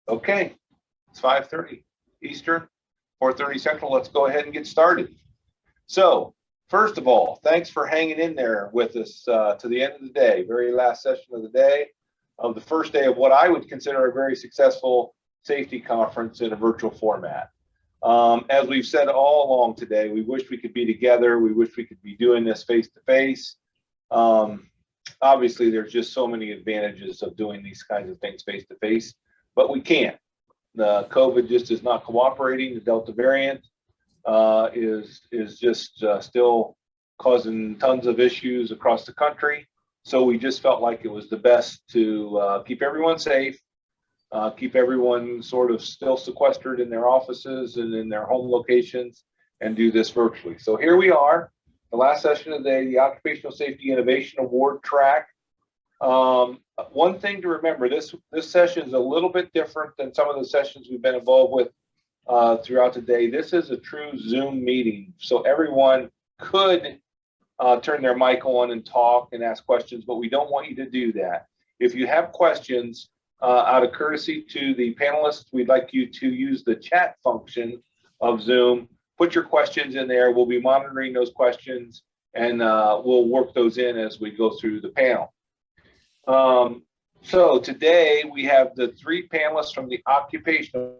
Okay, it's 5:30 Eastern, 4:30 Central. Let's go ahead and get started. So, first of all, thanks for hanging in there with us to the end of the day, very last session of the day, of the first day of what I would consider a very successful safety conference in a virtual format. As we've said all along today, we wish we could be together. We wish we could be doing this face to face. Obviously, there's just so many advantages of doing these kinds of things face to face, but we can't. The COVID just is not cooperating. The Delta variant is just still causing tons of issues across the country. So we just felt like it was the best to keep everyone safe, keep everyone sort of still sequestered in their offices and in their home locations, and do this virtually. So here we are, the last session of the day, the Occupational Safety Innovation Award track. One thing to remember, this session is a little bit different than some of the sessions we've been involved with throughout the day. This is a true Zoom meeting, so everyone could turn their mic on and talk and ask questions, but we don't want you to do that. If you have questions, out of courtesy to the panelists, we'd like you to use the chat function of Zoom. Put your questions in there. We'll be monitoring those questions, and we'll work those in as we go through the panel. So today we have the three panelists from the occupational.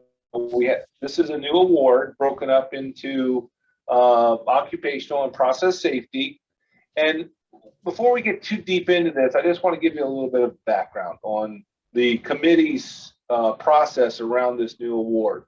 This is a new award broken up into occupational and process safety. And before we get too deep into this, I just want to give you a little bit of background on the committee's process around this new award.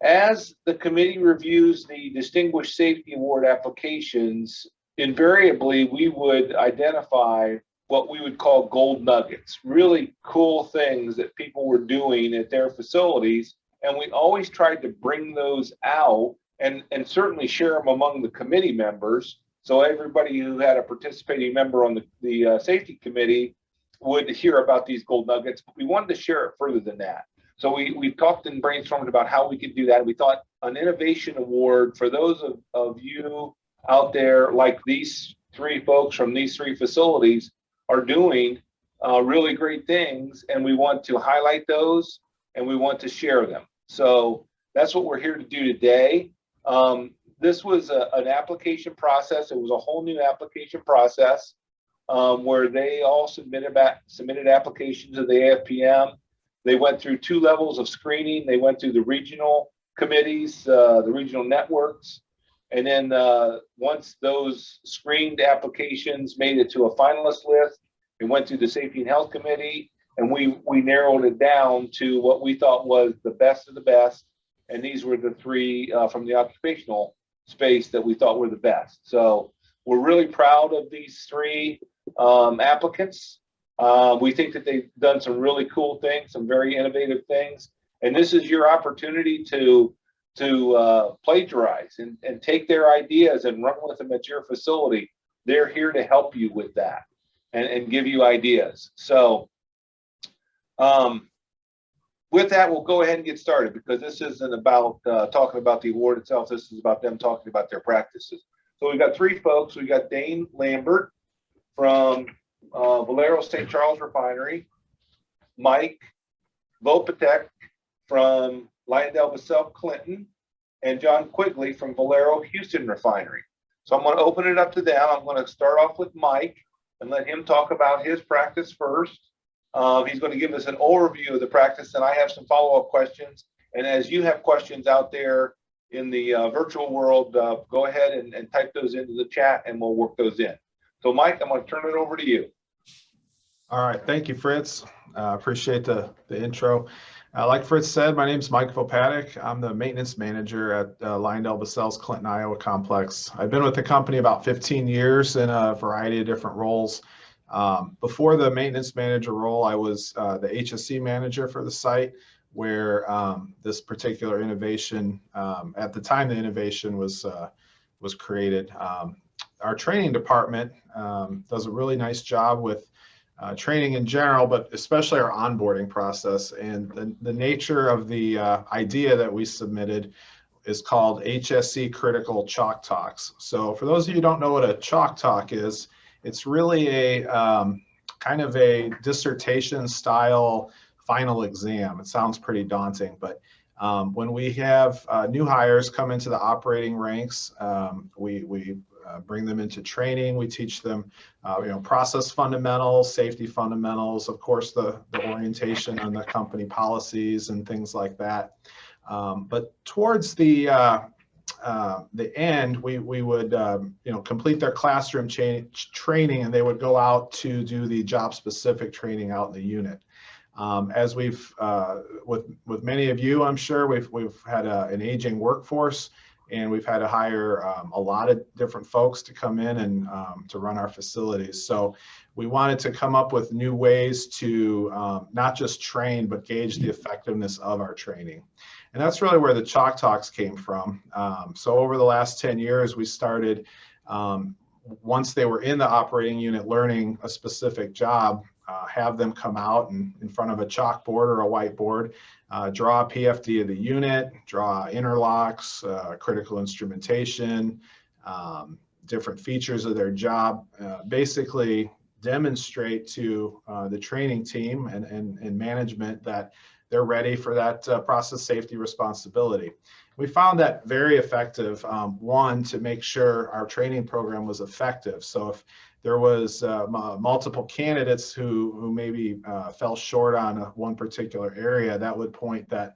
As the committee reviews the Distinguished Safety Award applications, invariably we would identify what we would call gold nuggets, really cool things that people were doing at their facilities. And we always tried to bring those out and certainly share them among the committee members. So everybody who had a participating member on the safety committee would hear about these gold nuggets, but we wanted to share it further than that. So we talked and brainstormed about how we could do that. We thought an innovation award for those of you out there, like these three folks from these three facilities, are doing really great things, and we want to highlight those and we want to share them. So that's what we're here to do today. This was an application process. It was a whole new application process where they all submitted applications to the AFPM. They went through 2 levels of screening. They went through the regional committees, the regional networks. And then once those screened applications made it to a finalist list, it went through the Safety and Health Committee, and we narrowed it down to what we thought was the best of the best. And these were the 3 from the occupational space that we thought were the best. So we're really proud of these 3 applicants. We think that they've done some really cool things, some very innovative things. And this is your opportunity to plagiarize and take their ideas and run with them at your facility. They're here to help you with that and give you ideas. So with that, we'll go ahead and get started, because this isn't about talking about the award itself. This is about them talking about their practices. So we've got 3 folks. We've got Dane Lambert from Valero St. Charles Refinery, Mike Vopatek from LyondellBasell Clinton, and John Quigley from Valero Houston Refinery. So I'm going to open it up to them. I'm going to start off with Mike and let him talk about his practice first. He's going to give us an overview of the practice, and I have some follow-up questions. And as you have questions out there in the virtual world, go ahead and type those into the chat, and we'll work those in. So Mike, I'm going to turn it over to you. All right, thank you, Fritz. Appreciate the intro. Like Fritz said, my name is Mike Vopatek. I'm the maintenance manager at LyondellBasell's Clinton, Iowa complex. I've been with the company about 15 years in a variety of different roles. Before the maintenance manager role, I was the HSE manager for the site, where this particular innovation, at the time the innovation was created. Our training department does a really nice job with training in general, but especially our onboarding process. And the nature of the idea that we submitted is called HSE Critical Chalk Talks. So for those of you who don't know what a chalk talk is, it's really a kind of a dissertation style final exam. It sounds pretty daunting, but when we have new hires come into the operating ranks, we bring them into training. We teach them, process fundamentals, safety fundamentals, of course, the orientation on the company policies and things like that. But towards the end, we would complete their classroom training, and they would go out to do the job-specific training out in the unit. As we've with many of you, I'm sure we've had an aging workforce, and we've had to hire a lot of different folks to come in and to run our facilities. So we wanted to come up with new ways to not just train, but gauge the effectiveness of our training. And that's really where the Chalk Talks came from. So over the last 10 years, we started, once they were in the operating unit learning a specific job, have them come out and in front of a chalkboard or a whiteboard, draw a PFD of the unit, draw interlocks, critical instrumentation, different features of their job, basically demonstrate to the training team and management that they're ready for that process safety responsibility. We found that very effective, one, to make sure our training program was effective. So if there was multiple candidates who maybe fell short on one particular area, that would point that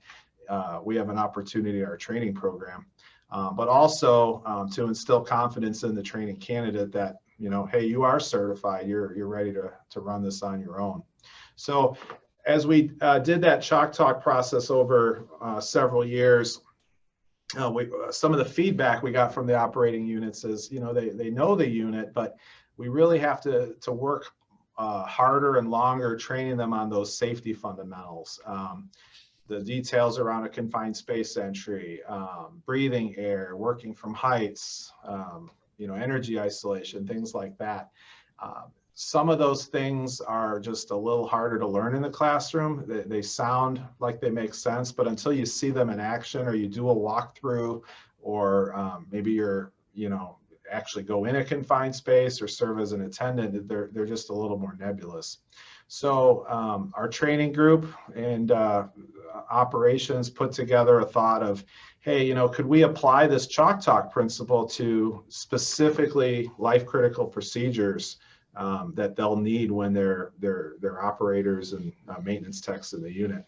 we have an opportunity in our training program. But also to instill confidence in the training candidate that, hey, you are certified, you're ready to run this on your own. So as we did that Chalk Talk process over several years, some of the feedback we got from the operating units is, they know the unit, but we really have to work harder and longer training them on those safety fundamentals. The details around a confined space entry, breathing air, working from heights, energy isolation, things like that. Some of those things are just a little harder to learn in the classroom. They sound like they make sense, but until you see them in action, or you do a walkthrough, or maybe you're, actually go in a confined space or serve as an attendant, they're just a little more nebulous. So our training group and operations put together a thought of, hey, could we apply this Chalk Talk principle to specifically life-critical procedures that they'll need when they're operators and maintenance techs in the unit.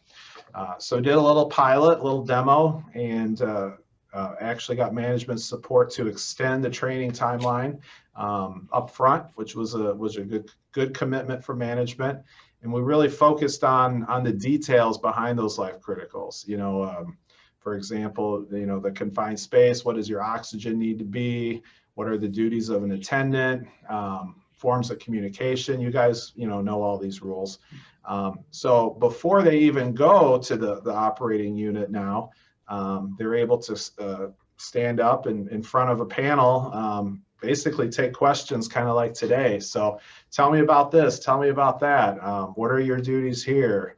So did a little pilot, little demo, and actually got management support to extend the training timeline up front, which was a good commitment for management. And we really focused on the details behind those life criticals. For example, the confined space, what does your oxygen need to be? What are the duties of an attendant? Forms of communication. You guys, know all these rules. So before they even go to the operating unit now, they're able to stand up in front of a panel, basically take questions kind of like today. So tell me about this, tell me about that. What are your duties here?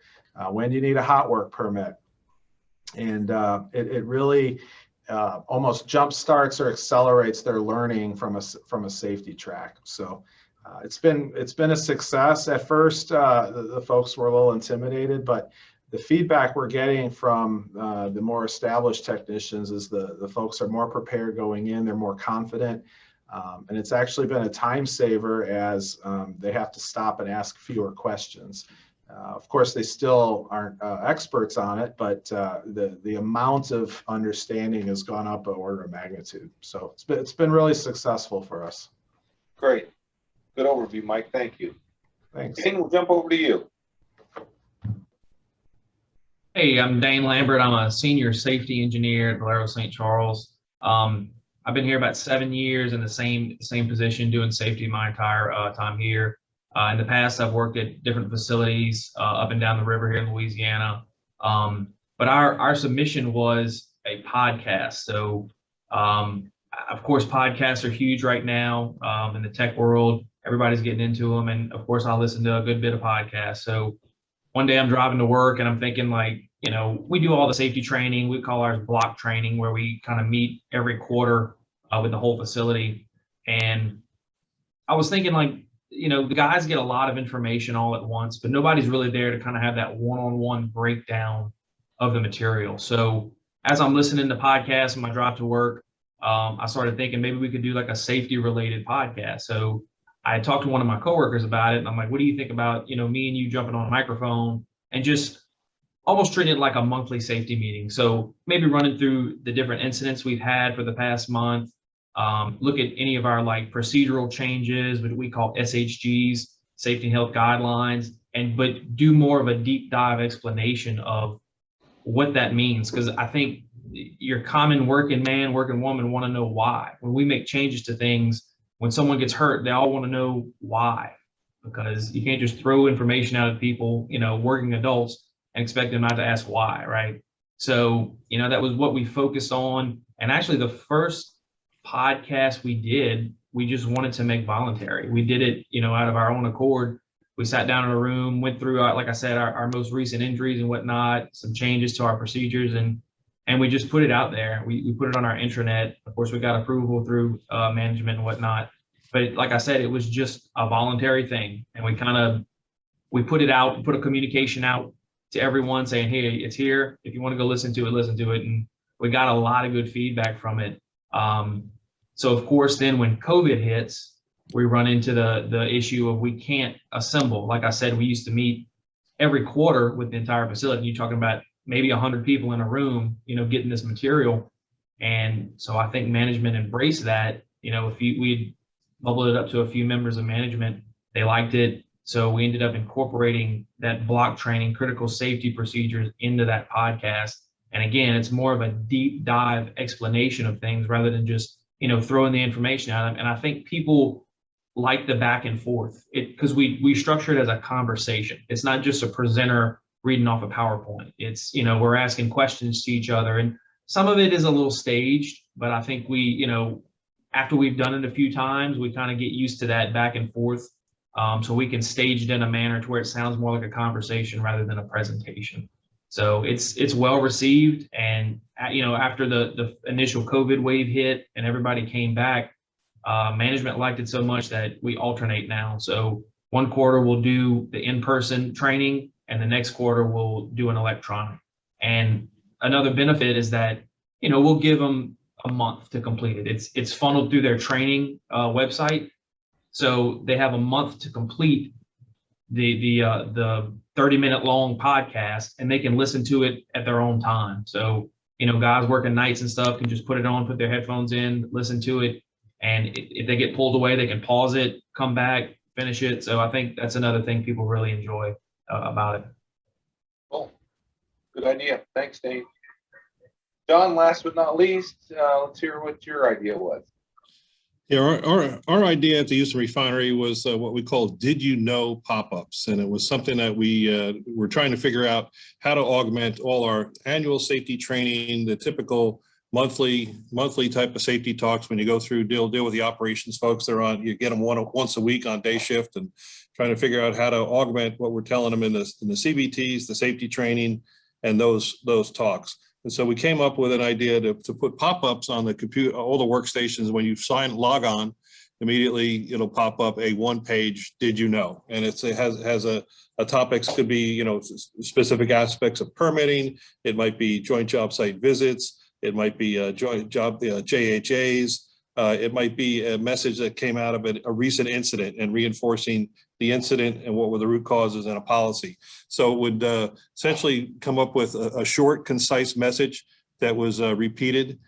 When do you need a hot work permit? And it really almost jump starts or accelerates their learning from a safety track. So it's been a success. At first, the folks were a little intimidated, but the feedback we're getting from the more established technicians is the folks are more prepared going in, they're more confident, and it's actually been a time saver as they have to stop and ask fewer questions. Of course, they still aren't experts on it, but the amount of understanding has gone up an order of magnitude. So it's been really successful for us. Great. Good overview, Mike. Thank you. Thanks. Dane, we'll jump over to you. Hey, I'm Dane Lambert. I'm a senior safety engineer at Valero St. Charles. I've been here about 7 years in the same position, doing safety my entire time here. In the past, I've worked at different facilities up and down the river here in Louisiana. But our submission was a podcast. So, of course, podcasts are huge right now in the tech world. Everybody's getting into them. And of course, I listen to a good bit of podcasts. So one day I'm driving to work and I'm thinking we do all the safety training. We call ours block training, where we kind of meet every quarter with the whole facility. And I was thinking the guys get a lot of information all at once, but nobody's really there to kind of have that one-on-one breakdown of the material. So as I'm listening to podcasts on my drive to work, I started thinking maybe we could do like a safety related podcast. So I talked to one of my coworkers about it, and I'm like, what do you think about, me and you jumping on a microphone and just almost treating it like a monthly safety meeting? So maybe running through the different incidents we've had for the past month, look at any of our like procedural changes, what we call SHGs, safety and health guidelines, but do more of a deep dive explanation of what that means. Because I think your common working man, working woman want to know why. When we make changes to things, when someone gets hurt, they all want to know why, because you can't just throw information out at people, working adults, and expect them not to ask why, right? So, that was what we focused on. And actually the first podcast we did, we just wanted to make voluntary. We did it, out of our own accord. We sat down in a room, went through, like I said, our most recent injuries and whatnot, some changes to our procedures, and we just put it out there. We put it on our intranet. Of course, we got approval through management and whatnot. But like I said, it was just a voluntary thing. And we put it out, put a communication out to everyone saying, hey, it's here. If you want to go listen to it, listen to it. And we got a lot of good feedback from it. So of course, then when COVID hits, we run into the issue of we can't assemble. Like I said, we used to meet every quarter with the entire facility. You're talking about maybe 100 people in a room, getting this material. And so I think management embraced that. If we bubbled it up to a few members of management, they liked it. So we ended up incorporating that block training, critical safety procedures into that podcast. And again, it's more of a deep dive explanation of things rather than just, throwing the information at them. And I think people like the back and forth because we structure it as a conversation. It's not just a presenter reading off a PowerPoint. It's, we're asking questions to each other, and some of it is a little staged, but I think we, after we've done it a few times, we kind of get used to that back and forth. So we can stage it in a manner to where it sounds more like a conversation rather than a presentation. So it's well received. And, after the initial COVID wave hit and everybody came back, management liked it so much that we alternate now. So one quarter we'll do the in-person training, and the next quarter we'll do an electronic. And another benefit is that, we'll give them a month to complete it. It's funneled through their training website. So they have a month to complete the 30-minute long podcast, and they can listen to it at their own time. So, guys working nights and stuff can just put it on, put their headphones in, listen to it. And if they get pulled away, they can pause it, come back, finish it. So I think that's another thing people really enjoy about it. Cool. Good idea. Thanks, Dane. John, last but not least, let's hear what your idea was. Yeah, our idea at the Houston Refinery was what we call "Did You Know" pop-ups, and it was something that we were trying to figure out how to augment all our annual safety training, the typical monthly type of safety talks. When you go through deal with the operations folks, you get them once a week on day shift, and trying to figure out how to augment what we're telling them in the CBTs, the safety training, and those talks. And so we came up with an idea to put pop-ups on the computer, all the workstations. When you log on, immediately it'll pop up a one-page "Did you know?" And it has a topics, could be specific aspects of permitting. It might be joint job site visits. It might be joint job JHAs. It might be a message that came out of a recent incident and reinforcing the incident and what were the root causes and a policy. So it would essentially come up with a short, concise message that was repeated,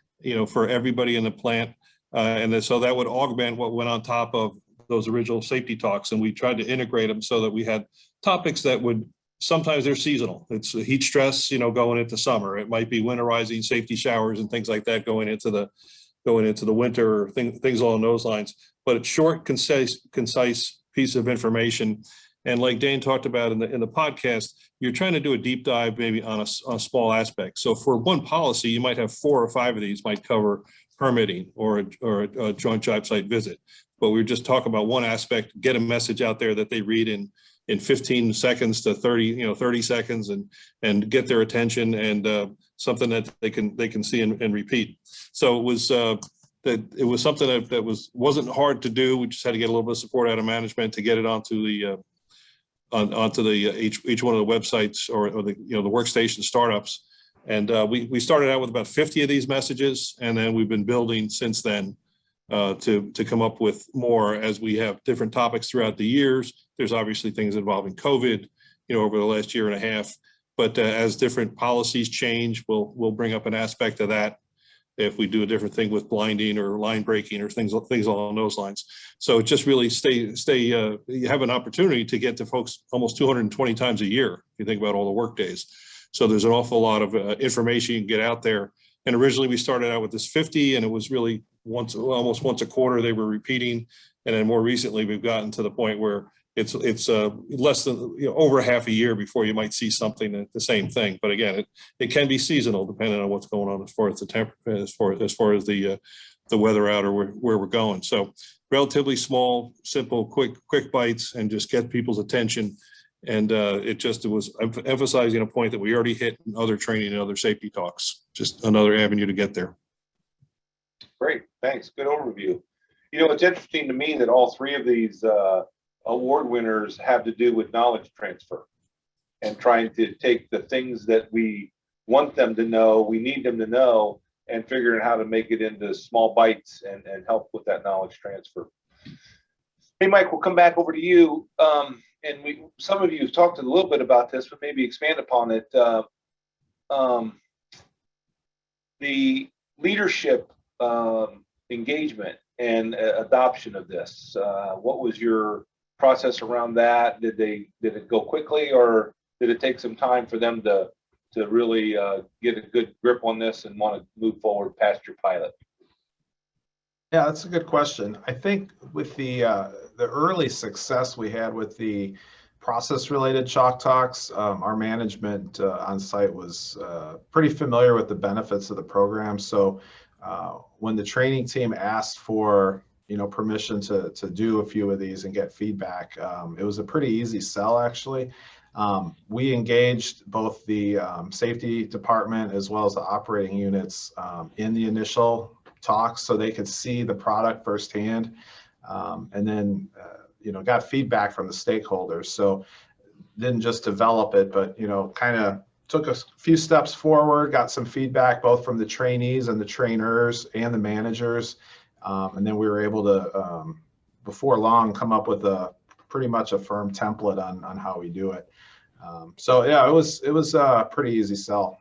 for everybody in the plant. So that would augment what went on top of those original safety talks. And we tried to integrate them so that we had topics that would, sometimes they're seasonal. It's heat stress, going into summer. It might be winterizing, safety showers and things like that going into the winter, or things along those lines. But it's short, concise piece of information. And like Dane talked about in the podcast, you're trying to do a deep dive maybe on a small aspect. So for one policy, you might have 4 or 5 of these might cover permitting or a joint job site visit. But we're just talking about one aspect, get a message out there that they read in 15 seconds to 30 seconds and get their attention, and something that they can see and repeat. So it was that it was something that wasn't hard to do. We just had to get a little bit of support out of management to get it onto the each one of the websites or the the workstation startups. And we started out with about 50 of these messages, and then we've been building since then to come up with more as we have different topics throughout the years. There's obviously things involving COVID, over the last year and a half. But as different policies change, we'll bring up an aspect of that if we do a different thing with blinding or line breaking or things along those lines. So it just really you have an opportunity to get to folks almost 220 times a year, if you think about all the work days. So there's an awful lot of information you can get out there. And originally we started out with this 50, and it was really almost once a quarter they were repeating. And then more recently we've gotten to the point where it's less than over half a year before you might see something the same thing. But again, it can be seasonal depending on what's going on as far as the temperature, as far as the weather out or where we're going. So relatively small, simple, quick bites, and just get people's attention. And it was emphasizing a point that we already hit in other training and other safety talks. Just another avenue to get there. Great, thanks. Good overview. It's interesting to me that all three of these award winners have to do with knowledge transfer and trying to take the things that we want them to know, we need them to know, and figuring out how to make it into small bites and help with that knowledge transfer. Hey, Mike, we'll come back over to you. And some of you have talked a little bit about this, but maybe expand upon it. The leadership engagement and adoption of this. What was your process around that? Did it go quickly, or did it take some time for them to really get a good grip on this and want to move forward past your pilot? Yeah, that's a good question. I think with the early success we had with the process-related chalk talks, our management on site was pretty familiar with the benefits of the program. So when the training team asked for permission to do a few of these and get feedback, it was a pretty easy sell, actually. We engaged both the safety department as well as the operating units in the initial talks so they could see the product firsthand, and then got feedback from the stakeholders. So didn't just develop it, but kind of took a few steps forward, got some feedback both from the trainees and the trainers and the managers, and then we were able to before long come up with pretty much a firm template on how we do it. So yeah, it was a pretty easy sell.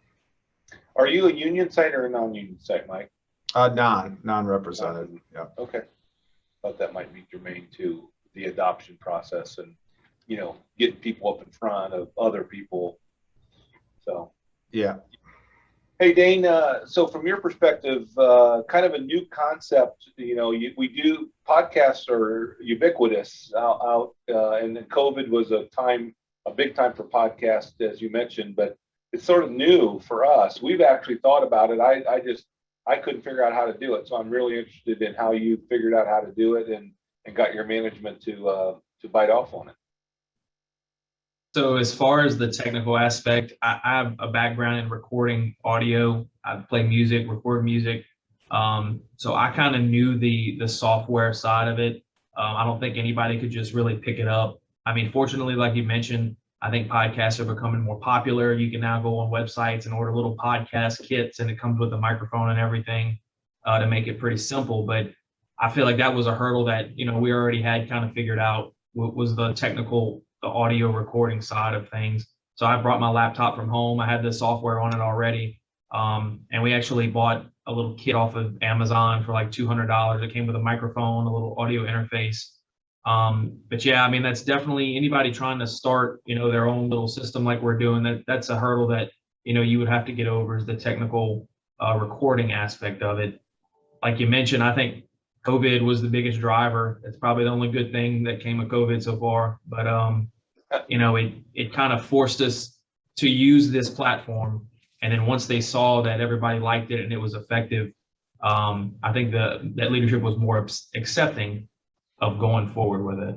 Are you a union site or a non-union site, Mike? Non-represented. Yeah. Okay. Thought that might be germane to the adoption process and getting people up in front of other people. So yeah. Hey, Dane, so from your perspective, kind of a new concept, we do podcasts are ubiquitous out and then COVID was a big time for podcasts, as you mentioned, but it's sort of new for us. We've actually thought about it. I couldn't figure out how to do it. So I'm really interested in how you figured out how to do it and got your management to bite off on it. So as far as the technical aspect, I have a background in recording audio. I play music, record music. So I kind of knew the software side of it. I don't think anybody could just really pick it up. I mean, fortunately, like you mentioned, I think podcasts are becoming more popular. You can now go on websites and order little podcast kits, and it comes with a microphone and everything to make it pretty simple. But I feel like that was a hurdle that, we already had kind of figured out what was the audio recording side of things. So I brought my laptop from home. I had the software on it already. And we actually bought a little kit off of Amazon for like $200. It came with a microphone, a little audio interface. But yeah, I mean, that's definitely anybody trying to start, their own little system like we're doing, that's a hurdle that, you would have to get over, is the technical recording aspect of it. Like you mentioned, I think COVID was the biggest driver. It's probably the only good thing that came of COVID so far. But, it kind of forced us to use this platform. And then once they saw that everybody liked it and it was effective, I think that leadership was more accepting of going forward with it.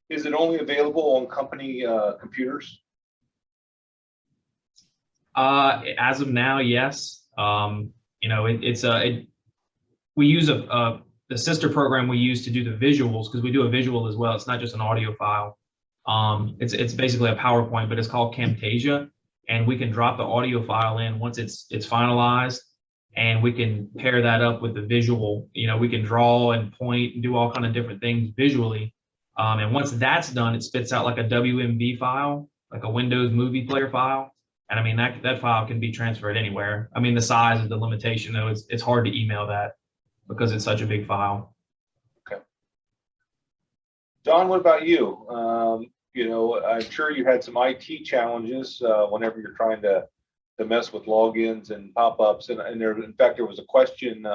Is it only available on company computers? As of now, yes. we use the sister program we use to do the visuals, because we do a visual as well. It's not just an audio file. It's basically a PowerPoint, but it's called Camtasia, and we can drop the audio file in once it's finalized, and we can pair that up with the visual. You know, we can draw and point and do all kind of different things visually. And once that's done, it spits out like a WMV file, like a Windows movie player file. And I mean, that file can be transferred anywhere. I mean, the size is the limitation, though. It's hard to email that because it's such a big file. Okay. John, what about you? You know, I'm sure you had some IT challenges whenever you're trying to mess with logins and pop-ups. And there, in fact, there was a question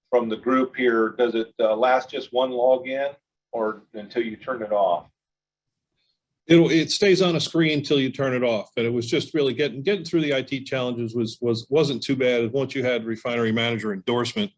from the group here. Does it last just one login or until you turn it off? It stays on a screen until you turn it off. But it was just really getting through the IT challenges wasn't too bad once you had Refinery Manager endorsement.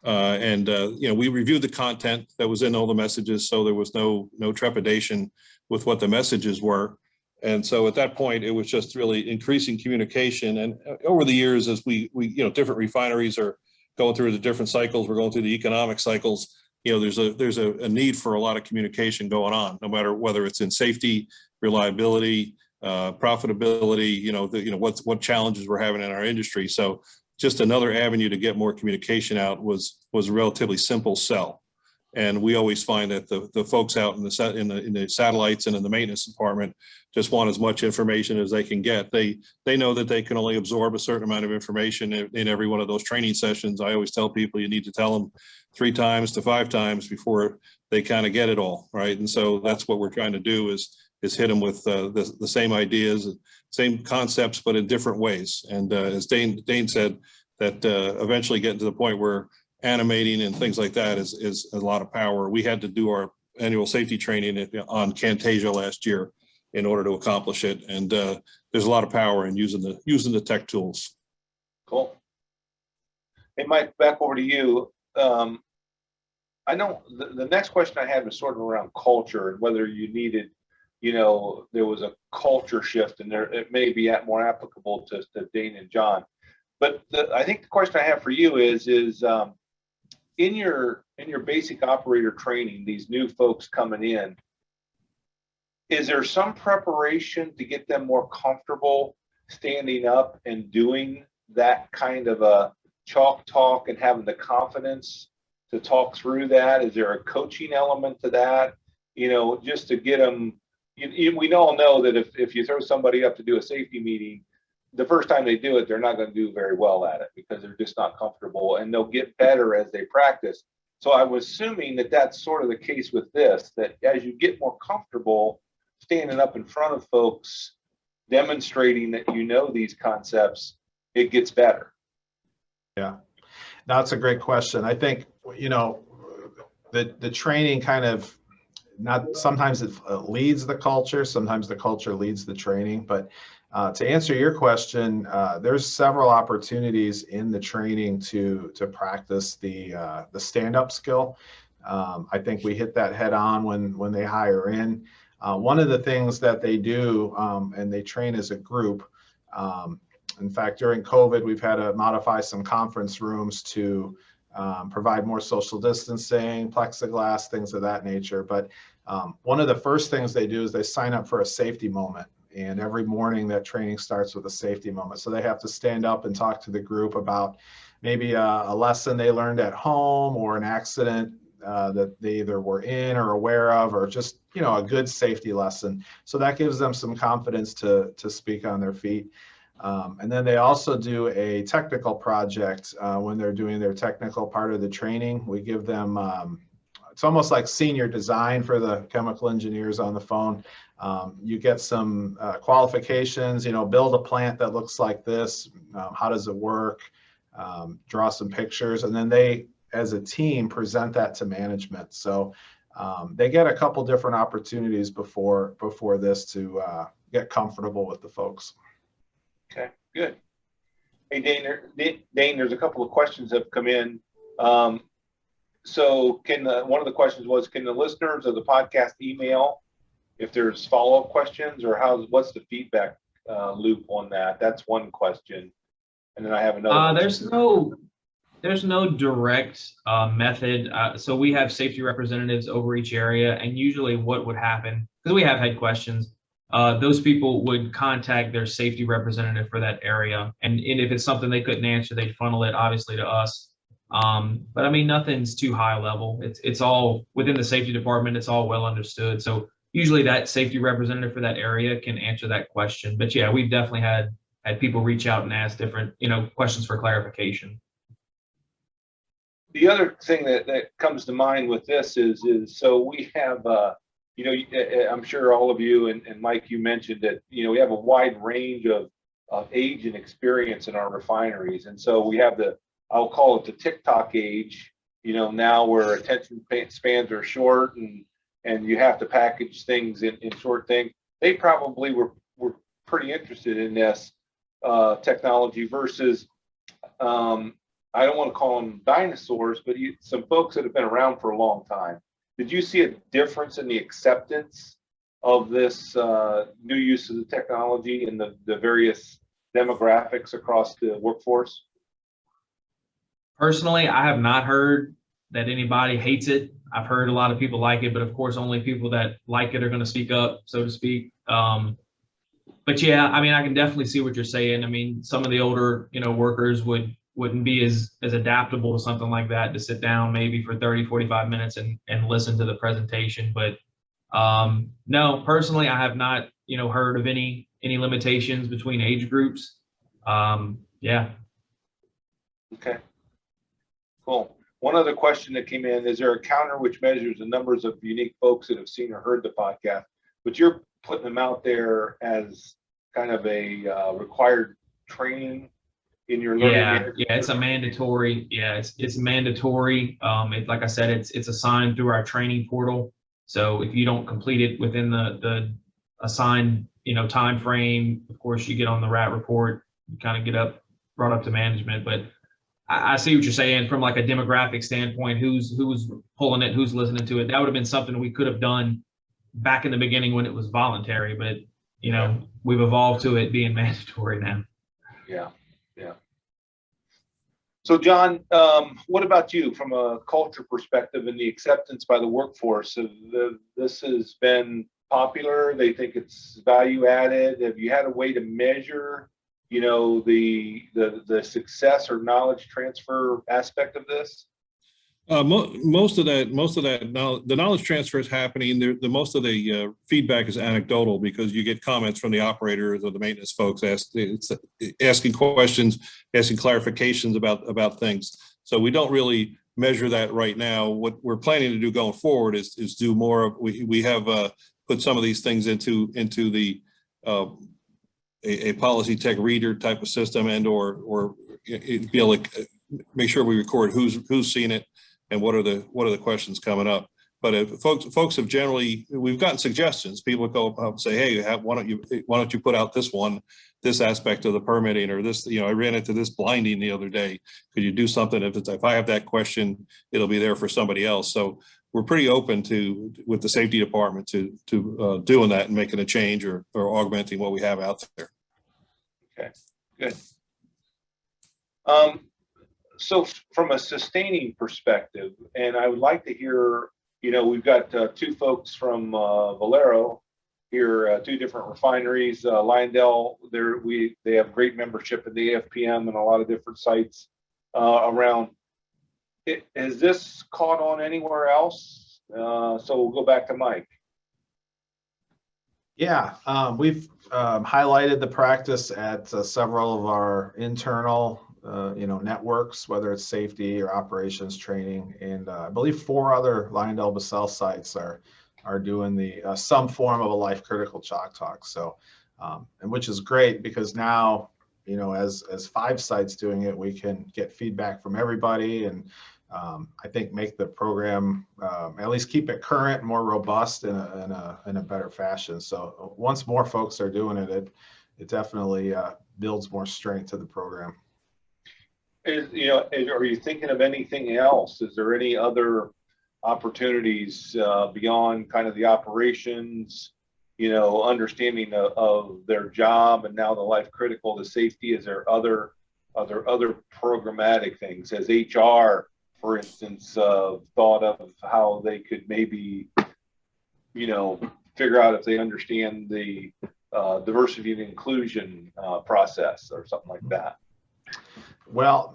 You know, we reviewed the content that was in all the messages, so there was no trepidation with what the messages were. And so at that point, it was just really increasing communication. And over the years, as we you know, different refineries are going through the different cycles, we're going through the economic cycles. You know, there's a need for a lot of communication going on, no matter whether it's in safety, reliability, profitability. You know, what challenges we're having in our industry. So just another avenue to get more communication out was a relatively simple sell. And we always find that the folks out in the satellites and in the maintenance department just want as much information as they can get. They know that they can only absorb a certain amount of information in every one of those training sessions. I always tell people you need to tell them 3 times to 5 times before they kind of get it all, right? And so that's what we're trying to do is hit them with the same ideas, same concepts, but in different ways. And as Dane said, that eventually getting to the point where animating and things like that is a lot of power. We had to do our annual safety training on Camtasia last year in order to accomplish it. And there's a lot of power in using the tech tools. Cool. Hey, Mike, back over to you. I know the next question I had was sort of around culture and whether you needed, you know, there was a culture shift, and it may be more applicable to Dane and John. But I think the question I have for you is in your basic operator training, these new folks coming in, is there some preparation to get them more comfortable standing up and doing that kind of a chalk talk and having the confidence to talk through that? Is there a coaching element to that? You know, just to get them, we all know that if you throw somebody up to do a safety meeting, the first time they do it, they're not going to do very well at it because they're just not comfortable, and they'll get better as they practice. So I was assuming that that's sort of the case with this, that as you get more comfortable standing up in front of folks, demonstrating that you know these concepts, it gets better. Yeah, that's a great question. I think, you know, the training kind of, not sometimes it leads the culture, sometimes the culture leads the training. But to answer your question, there's several opportunities in the training to practice the stand-up skill. I think we hit that head on when they hire in. One of the things that they do, and they train as a group. In fact, during COVID, we've had to modify some conference rooms to provide more social distancing, plexiglass, things of that nature. But one of the first things they do is they sign up for a safety moment. And every morning that training starts with a safety moment. So they have to stand up and talk to the group about maybe a lesson they learned at home or an accident that they either were in or aware of, or just, you know, a good safety lesson. So that gives them some confidence to speak on their feet. And then they also do a technical project when they're doing their technical part of the training. We give them, it's almost like senior design for the chemical engineers on the phone. You get some qualifications, you know, build a plant that looks like this. How does it work? Draw some pictures, and then they, as a team, present that to management. So they get a couple different opportunities before this to get comfortable with the folks. Okay, good. Hey, Dane, there's a couple of questions that have come in. So one of the questions was, can the listeners of the podcast email if there's follow-up questions, or what's the feedback loop on that? That's one question. And then I have another. There's There's no direct method. So we have safety representatives over each area, and usually what would happen, because we have had questions, those people would contact their safety representative for that area. And if it's something they couldn't answer, they'd funnel it obviously to us. But I mean, nothing's too high level. It's all within the safety department. It's all well understood. So usually that safety representative for that area can answer that question. But yeah, we've definitely had people reach out and ask different, questions for clarification. The other thing that comes to mind with this is so we have, I'm sure all of you and Mike, you mentioned that, we have a wide range of age and experience in our refineries. And so we have I'll call it the TikTok age, now where attention spans are short and you have to package things in short things. They probably were pretty interested in this technology versus, I don't want to call them dinosaurs, but some folks that have been around for a long time. Did you see a difference in the acceptance of this new use of the technology and the various demographics across the workforce? Personally, I have not heard that anybody hates it. I've heard a lot of people like it, but of course, only people that like it are going to speak up, so to speak. But yeah, I mean, I can definitely see what you're saying. I mean, some of the older, workers wouldn't be as adaptable to something like that, to sit down maybe for 30, 45 minutes and listen to the presentation. But no, personally, I have not, heard of any limitations between age groups. Yeah. Okay. Cool. One other question that came in, is there a counter which measures the numbers of unique folks that have seen or heard the podcast? But you're putting them out there as kind of a required training in your learning. Yeah, it's a mandatory. Yeah, it's mandatory. Like I said, it's assigned through our training portal. So if you don't complete it within the assigned, time frame, of course you get on the RAT report, you kind of get brought up to management. But I see what you're saying from like a demographic standpoint, who's pulling it, who's listening to it. That would have been something we could have done back in the beginning when it was voluntary, but we've evolved to it being mandatory now. Yeah. So John, what about you from a culture perspective and the acceptance by the workforce? This has been popular. They think it's value added. Have you had a way to measure, the success or knowledge transfer aspect of this? Most of that, the knowledge transfer is happening. The most of the feedback is anecdotal, because you get comments from the operators or the maintenance folks asking questions, asking clarifications about things. So we don't really measure that right now. What we're planning to do going forward is do more. We have put some of these things into the a policy tech reader type of system, and or be able to make sure we record who's seen it and what are the questions coming up. But if folks have generally, we've gotten suggestions. People go up and say, hey, why don't you put out this aspect of the permitting, or this, I ran into this blinding the other day. Could you do something? If I have that question, it'll be there for somebody else. So we're pretty open with the safety department to doing that and making a change or augmenting what we have out there. Okay, good. So from a sustaining perspective, and I would like to hear, we've got two folks from Valero here, two different refineries. Lyondell, they have great membership in the AFPM and a lot of different sites around. Has this caught on anywhere else? So we'll go back to Mike. Yeah, we've highlighted the practice at several of our internal networks, whether it's safety or operations training, and I believe 4 other LyondellBasell sites are doing the some form of a life critical chalk talk. So, and which is great, because now, as 5 sites doing it, we can get feedback from everybody, and I think make the program at least keep it current, more robust in a better fashion. So once more folks are doing it, it definitely builds more strength to the program. Are you thinking of anything else? Is there any other opportunities beyond kind of the operations, understanding of their job, and now the life critical, the safety? Is there other other programmatic things? Has HR, for instance, thought of how they could maybe, figure out if they understand the diversity and inclusion process or something like that? Well,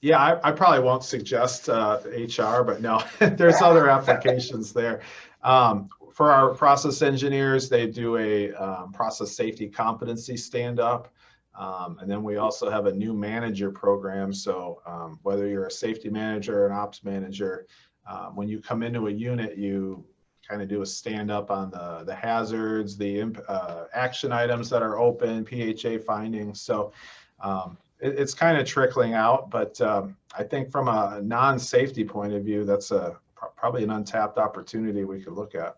yeah, I probably won't suggest HR, but no, there's other applications there. For our process engineers, they do a process safety competency stand-up. And then we also have a new manager program. So whether you're a safety manager or an ops manager, when you come into a unit, you kind of do a stand-up on the hazards, the action items that are open, PHA findings. So it's kind of trickling out, but I think from a non-safety point of view, that's probably an untapped opportunity we could look at.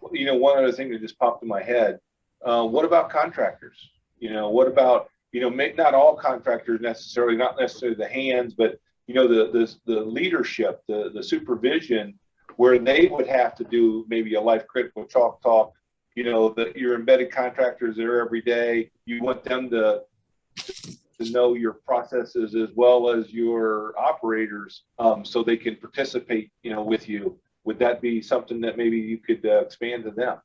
One other thing that just popped in my head, what about contractors? What about, not all contractors necessarily, not necessarily the hands, but, the leadership, the supervision, where they would have to do maybe a life critical chalk talk, that your embedded contractors there every day, you want them to know your processes as well as your operators, so they can participate, with you. Would that be something that maybe you could expand to them?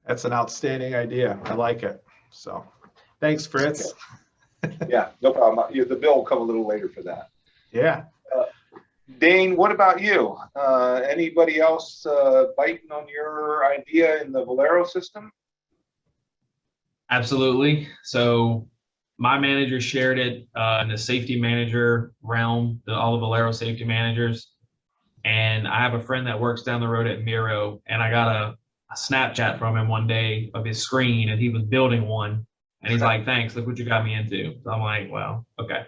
That's an outstanding idea. I like it. So thanks, Fritz. Okay. Yeah, no problem. The bill will come a little later for that. Yeah. Dane, what about you? Anybody else biting on your idea in the Valero system? Absolutely. So my manager shared it in the safety manager realm, all the Valero safety managers. And I have a friend that works down the road at Miro, and I got a Snapchat from him one day of his screen, and he was building one. And he's like, thanks, look what you got me into. So I'm like, well, okay.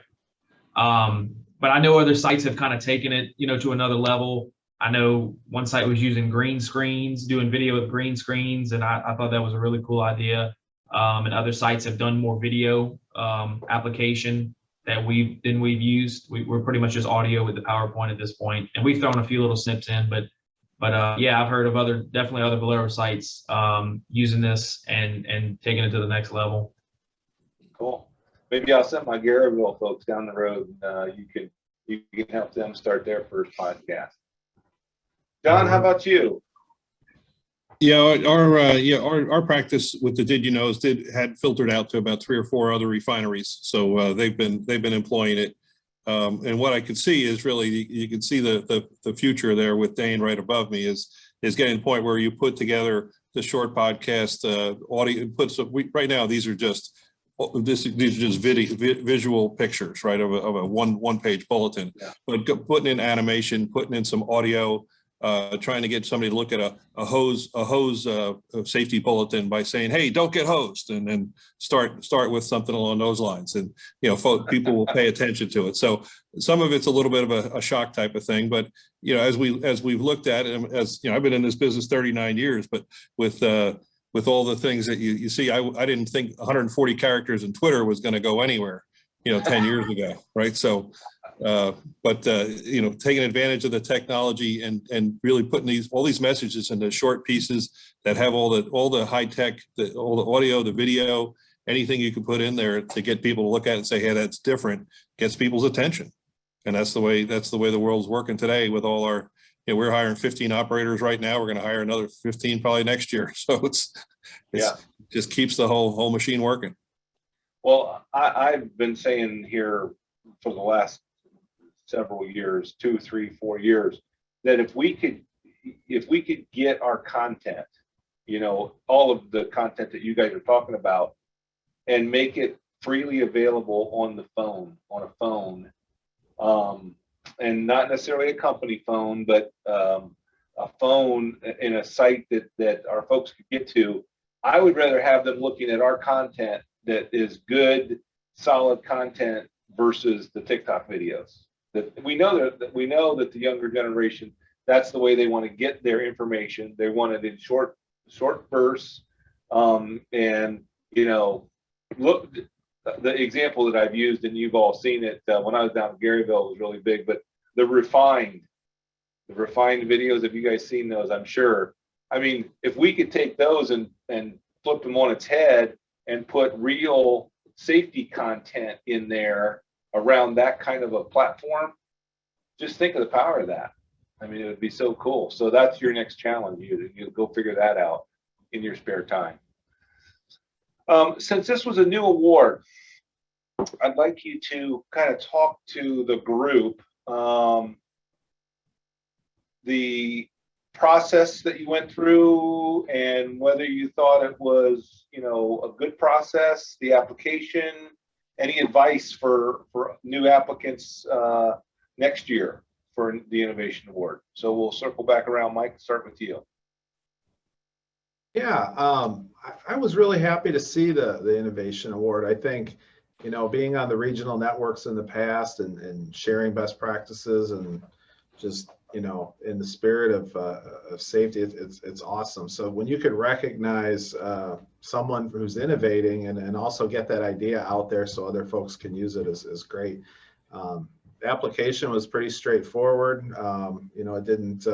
But I know other sites have kind of taken it, to another level. I know one site was using green screens, doing video with green screens, and I thought that was a really cool idea. And other sites have done more video application that we've used. We're pretty much just audio with the PowerPoint at this point, and we've thrown a few little snips in, but yeah, I've heard of definitely other Valero sites using this and taking it to the next level. Cool. Maybe I'll send my Garyville folks down the road. You can help them start their first podcast. John, how about you? Yeah, our practice with the Did You Knows had filtered out to about 3 or 4 other refineries. So they've been employing it. And what I could see is really, you can see the future there with Dane right above me is getting to the point where you put together the short podcast audio. Right now, these are just visual pictures, right, of a one page bulletin. Yeah. But putting in animation, putting in some audio, trying to get somebody to look at a hose safety bulletin by saying, "Hey, don't get hosed," and then start with something along those lines, and people will pay attention to it. So some of it's a little bit of a shock type of thing, but as we've looked at it, I've been in this business 39 years, but with all the things that you see, I didn't think 140 characters in Twitter was going to go anywhere, 10 years ago, right? So. Taking advantage of the technology and really putting all these messages into short pieces that have all the high tech, all the audio, the video, anything you can put in there to get people to look at it and say, hey, that's different, gets people's attention. And that's the way the world's working today with all our, we're hiring 15 operators right now. We're going to hire another 15 probably next year. So it's just keeps the whole machine working. Well, I've been saying here for the last several years, 2, 3, 4 years, that if we could get our content, all of the content that you guys are talking about, and make it freely available on a phone, and not necessarily a company phone, but a phone in a site that our folks could get to, I would rather have them looking at our content that is good, solid content versus the TikTok videos. That we know that the younger generation, that's the way they want to get their information. They want it in short bursts. And look, the example that I've used, and you've all seen it when I was down in Garyville, was really big. But the refined videos, have you guys seen those? I'm sure. I mean, if we could take those and flip them on its head and put real safety content in there around that kind of a platform, just think of the power of that. I mean, it would be so cool. So that's your next challenge. You go figure that out in your spare time. Since this was a new award, I'd like you to kind of talk to the group, the process that you went through and whether you thought it was, you know, a good process, the application, any advice for new applicants next year for the Innovation Award. So we'll circle back around. Mike, start with you. Yeah, I was really happy to see the Innovation Award. I think, you know, being on the regional networks in the past and sharing best practices and just, you know, in the spirit of safety, it's awesome. So when you could recognize someone who's innovating and also get that idea out there so other folks can use it is great. The application was pretty straightforward. You know, it didn't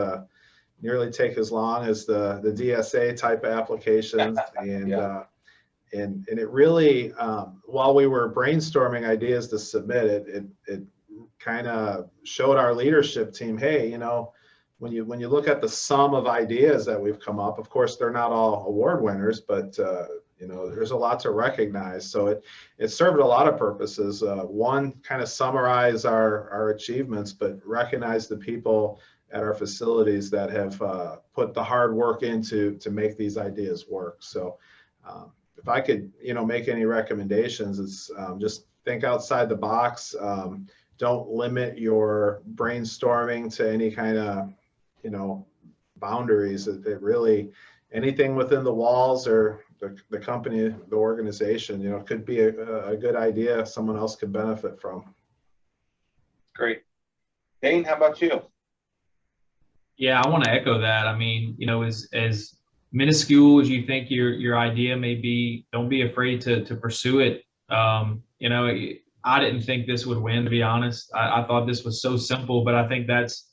nearly take as long as the DSA type of applications. And Yeah. And it really, while we were brainstorming ideas to submit, it kind of showed our leadership team, hey, you know, when you look at the sum of ideas that we've come up, of course, they're not all award winners, but you know, there's a lot to recognize. So it served a lot of purposes. One, kind of summarize our achievements, but recognize the people at our facilities that have put the hard work into to make these ideas work. So if I could, you know, make any recommendations, it's just think outside the box. Don't limit your brainstorming to any kind of, you know, boundaries. It really, anything within the walls or the company, the organization, you know, could be a good idea someone else could benefit from. Great. Dane, how about you? Yeah, I want to echo that. I mean, you know, as minuscule as you think your idea may be, don't be afraid to pursue it. You know, I didn't think this would win, to be honest. I thought this was so simple, but I think that's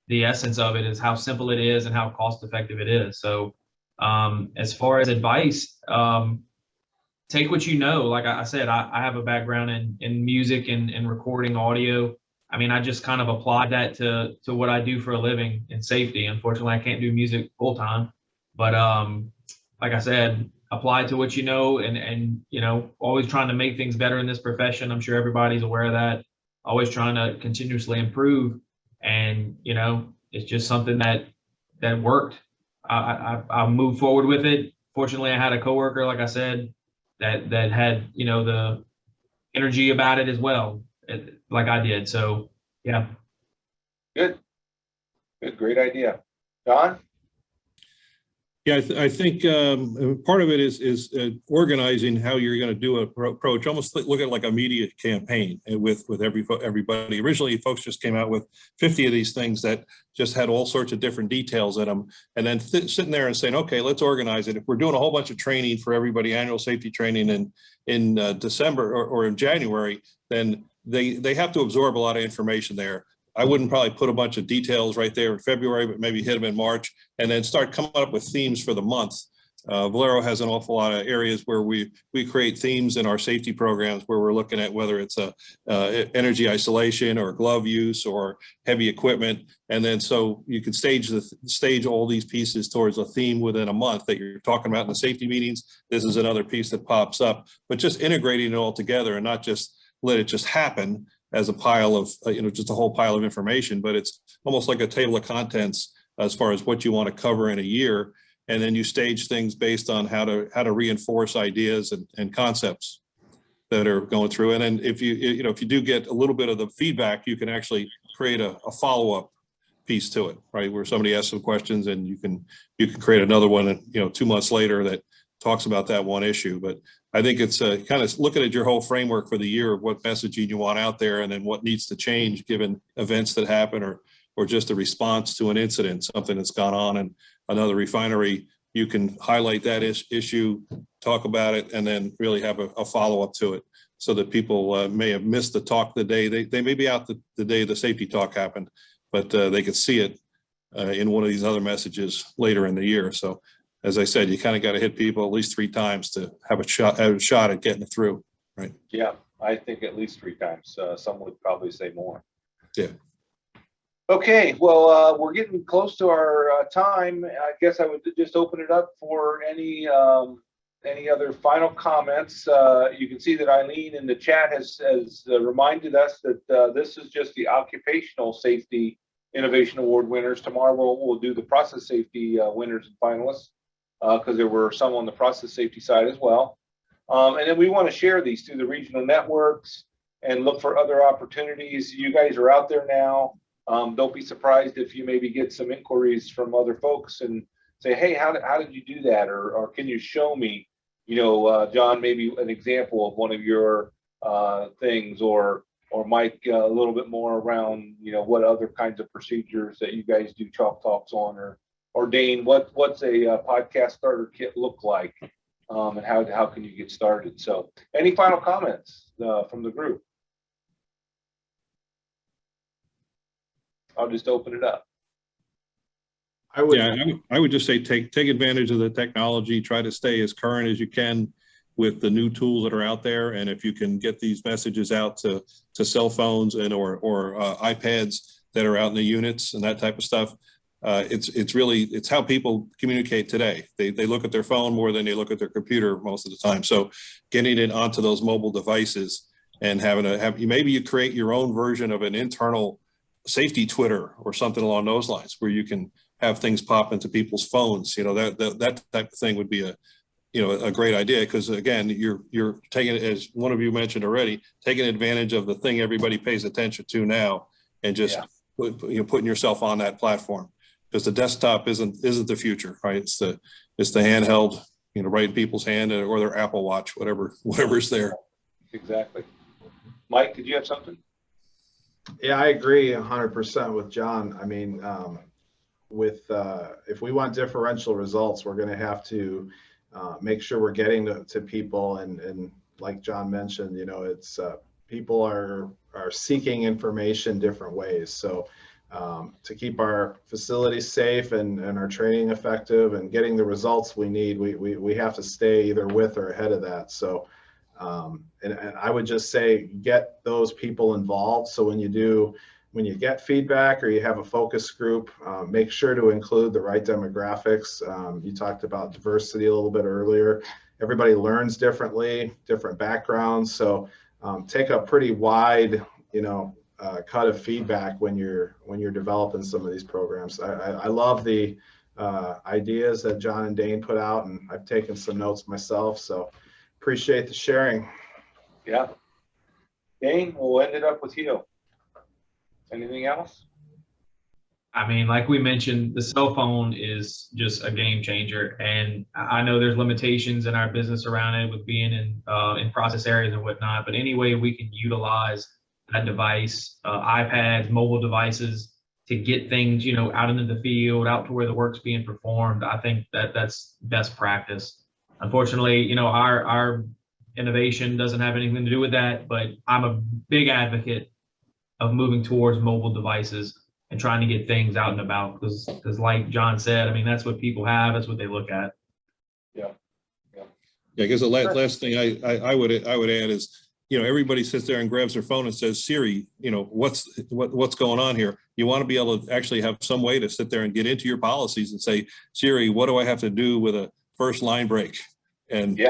the essence of it, is how simple it is and how cost effective it is. So as far as advice, take what you know. Like I said, I have a background in music and recording audio. I mean, I just kind of applied that to what I do for a living in safety. Unfortunately, I can't do music full time, but like I said, apply to what you know, and you know, always trying to make things better in this profession. I'm sure everybody's aware of that. Always trying to continuously improve, and you know, it's just something that worked. I moved forward with it. Fortunately, I had a coworker, like I said, that had, you know, the energy about it as well, like I did. So yeah. Good. Great idea. Don? Yeah, I think part of it is organizing how you're going to do an approach. Almost look at like a media campaign with everybody. Originally, folks just came out with 50 of these things that just had all sorts of different details in them, and then sitting there and saying, okay, let's organize it. If we're doing a whole bunch of training for everybody, annual safety training in December or in January, then they have to absorb a lot of information there. I wouldn't probably put a bunch of details right there in February, but maybe hit them in March and then start coming up with themes for the month. Valero has an awful lot of areas where we create themes in our safety programs where we're looking at whether it's energy isolation or glove use or heavy equipment. And then so you can stage all these pieces towards a theme within a month that you're talking about in the safety meetings. This is another piece that pops up, but just integrating it all together and not just let it just happen as a pile of, you know, just a whole pile of information, but it's almost like a table of contents as far as what you want to cover in a year. And then you stage things based on how to reinforce ideas and concepts that are going through. And then if you do get a little bit of the feedback, you can actually create a follow-up piece to it, right? Where somebody asks some questions and you can create another one, 2 months later that talks about that one issue. But I think it's kind of looking at your whole framework for the year of what messaging you want out there and then what needs to change given events that happen or just a response to an incident, something that's gone on in another refinery. You can highlight that issue, talk about it, and then really have a follow-up to it so that people may have missed the talk the day. They may be out the day the safety talk happened, but they could see it in one of these other messages later in the year. So as I said, you kind of got to hit people at least 3 times to have a shot at getting it through, right? Yeah, I think at least 3 times. Some would probably say more. Yeah. Okay, well, we're getting close to our time. I guess I would just open it up for any other final comments. You can see that Eileen in the chat has reminded us that this is just the Occupational Safety Innovation Award winners. Tomorrow we'll do the process safety winners and finalists, because there were some on the process safety side as well. And then we want to share these through the regional networks and look for other opportunities. You guys are out there now. Don't be surprised if you maybe get some inquiries from other folks and say, hey, how did you do that? Or can you show me, John, maybe an example of one of your things, or Mike, a little bit more around, what other kinds of procedures that you guys do chalk talks on, or Dane, what's a podcast starter kit look like, and how can you get started? So any final comments from the group? I'll just open it up. I would, I would just say take advantage of the technology, try to stay as current as you can with the new tools that are out there. And if you can get these messages out to cell phones and or iPads that are out in the units and that type of stuff, it's how people communicate today. They look at their phone more than they look at their computer most of the time. So getting it onto those mobile devices and maybe you create your own version of an internal safety Twitter or something along those lines, where you can have things pop into people's phones. That type of thing would be a great idea, because again, you're taking it, as one of you mentioned already, taking advantage of the thing everybody pays attention to now, and just putting yourself on that platform, because the desktop isn't the future, right? It's the handheld, right in people's hand, or their Apple Watch, whatever's there. Exactly. Mike, did you have something? Yeah, I agree 100% with John. I mean, if we want differential results, we're going to have to make sure we're getting to people, and like John mentioned, it's people are seeking information different ways. So to keep our facilities safe and our training effective and getting the results we need, we have to stay either with or ahead of that. So and I would just say, get those people involved. So when you get feedback or you have a focus group, make sure to include the right demographics. You talked about diversity a little bit earlier. Everybody learns differently, different backgrounds. So take a pretty wide, cut of feedback when you're developing some of these programs. I love the ideas that John and Dane put out, and I've taken some notes myself. So appreciate the sharing. Yeah. Dane, we'll end it up with you. Anything else? I mean, like we mentioned, the cell phone is just a game changer, and I know there's limitations in our business around it with being in process areas and whatnot. But any way we can utilize that device, iPads, mobile devices, to get things, out into the field, out to where the work's being performed, I think that's best practice. Unfortunately, our innovation doesn't have anything to do with that, but I'm a big advocate of moving towards mobile devices and trying to get things out and about, because like John said, I mean, that's what people have, that's what they look at. Yeah. I guess the last thing I would add is, everybody sits there and grabs their phone and says, Siri, what's going on here? You want to be able to actually have some way to sit there and get into your policies and say, Siri, what do I have to do with a first line break? And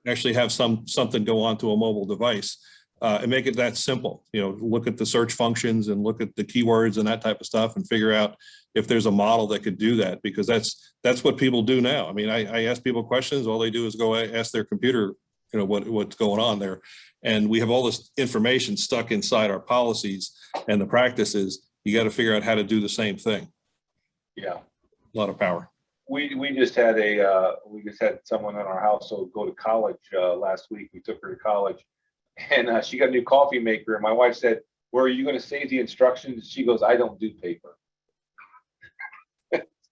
actually have something go onto a mobile device, and make it that simple. Look at the search functions and look at the keywords and that type of stuff, and figure out if there's a model that could do that, because that's what people do now. I mean, I ask people questions, all they do is go ask their computer, what's going on there. And we have all this information stuck inside our policies and the practices. You got to figure out how to do the same thing. Yeah. A lot of power. We just had someone in our household go to college last week. We took her to college, and she got a new coffee maker. And my wife said, "Where are you going to save the instructions?" She goes, "I don't do paper."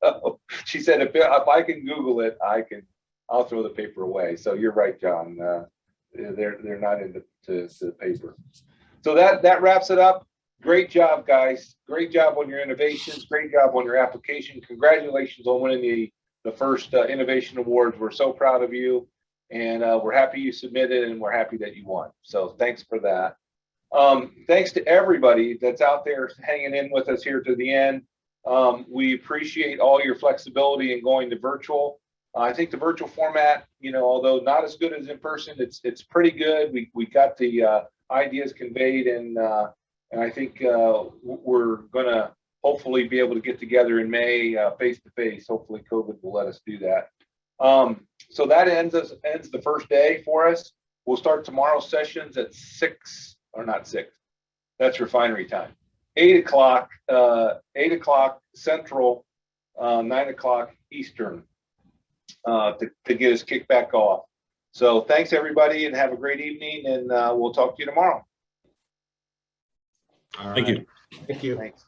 So she said, "If I can Google it, I'll throw the paper away." So you're right, John. They're not into the paper. So that wraps it up. Great job, guys. Great job on your innovations. Great job on your application. Congratulations on winning the first innovation awards. We're so proud of you. And we're happy you submitted, and we're happy that you won. So thanks for that. Thanks to everybody that's out there hanging in with us here to the end. We appreciate all your flexibility in going to virtual. I think the virtual format, although not as good as in person, it's pretty good. We got the ideas conveyed, and I think we're gonna hopefully be able to get together in May face to face. Hopefully COVID will let us do that. So that ends the first day for us. We'll start tomorrow's sessions at 6, or not 6. That's refinery time. 8 o'clock Central, 9 o'clock Eastern, to get us kicked back off. So thanks everybody, and have a great evening, and we'll talk to you tomorrow. All right. Thank you. Thank you. Thanks.